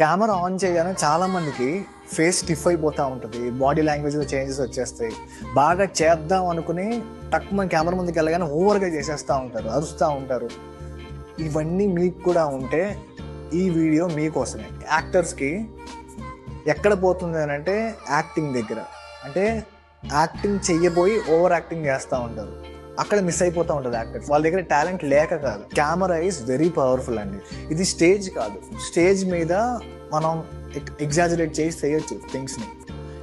Camera on చేయగానే చాలామందికి face stiff అయిపోతూ ఉంటుంది, బాడీ లాంగ్వేజ్లో చేంజెస్ వచ్చేస్తాయి. బాగా చేద్దాం అనుకుని మన కెమెరా ముందుకు వెళ్ళగానే ఓవర్గా చేసేస్తూ ఉంటారు, అరుస్తూ ఉంటారు. ఇవన్నీ మీకు కూడా ఉంటే ఈ వీడియో మీకోసమే. యాక్టర్స్కి ఎక్కడ పోతుంది అని అంటే యాక్టింగ్ దగ్గర. అంటే యాక్టింగ్ చెయ్యబోయి ఓవర్ యాక్టింగ్ చేస్తూ ఉంటారు, అక్కడ మిస్ అయిపోతూ ఉంటుంది యాక్టర్స్. వాళ్ళ దగ్గర టాలెంట్ లేక కాదు. కెమెరా ఈజ్ వెరీ పవర్ఫుల్ అండి. ఇది స్టేజ్ కాదు, స్టేజ్ మీద మనం ఎగ్జాజరేట్ చేసి చేయొచ్చు థింగ్స్ని,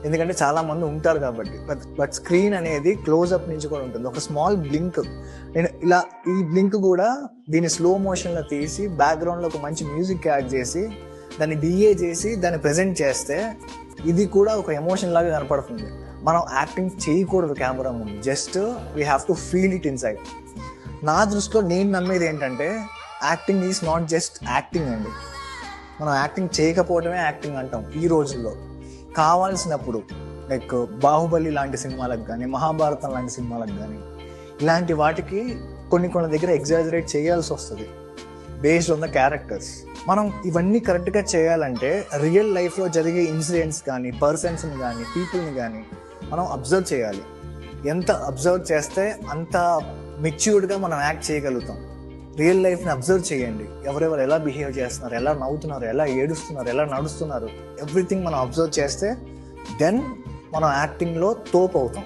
ఎందుకంటే చాలామంది ఉంటారు కాబట్టి. బట్ స్క్రీన్ అనేది క్లోజ్అప్ నుంచి కూడా ఉంటుంది. ఒక స్మాల్ బ్లింక్, నేను ఇలా ఈ బ్లింక్ కూడా దీన్ని స్లో మోషన్లో తీసి బ్యాక్గ్రౌండ్లో ఒక మంచి మ్యూజిక్ యాడ్ చేసి దాన్ని డిఏ చేసి దాన్ని ప్రజెంట్ చేస్తే ఇది కూడా ఒక ఎమోషన్ లాగా కనపడుతుంది. మనం యాక్టింగ్ చేయకూడదు కెమెరా ముందు, just we have to feel it inside. నా దృష్టిలో నేను నమ్మేది ఏంటంటే acting is not just acting అండి. మనం యాక్టింగ్ చేయకపోవడమే యాక్టింగ్ అంటాం ఈ రోజుల్లో. కావాల్సినప్పుడు లైక్ బాహుబలి లాంటి సినిమాలకు కానీ, మహాభారతం లాంటి సినిమాలకు కానీ, ఇలాంటి వాటికి కొన్ని దగ్గర ఎగ్జాజరేట్ చేయాల్సి వస్తుంది బేస్డ్ ఆన్ ద క్యారెక్టర్స్. మనం ఇవన్నీ కరెక్ట్గా చేయాలంటే రియల్ లైఫ్లో జరిగే ఇన్సిడెంట్స్ కానీ, పర్సన్స్ని కానీ, పీపుల్ని కానీ మనం అబ్జర్వ్ చేయాలి. ఎంత అబ్జర్వ్ చేస్తే అంత మెచ్యూర్డ్గా మనం యాక్ట్ చేయగలుగుతాం. రియల్ లైఫ్ని అబ్జర్వ్ చేయండి, ఎవరెవరు ఎలా బిహేవ్ చేస్తున్నారు, ఎలా నవ్వుతున్నారు, ఎలా ఏడుస్తున్నారు, ఎలా నడుస్తున్నారు, ఎవ్రీథింగ్ మనం అబ్జర్వ్ చేస్తే దెన్ మనం యాక్టింగ్లో తోపు అవుతాం.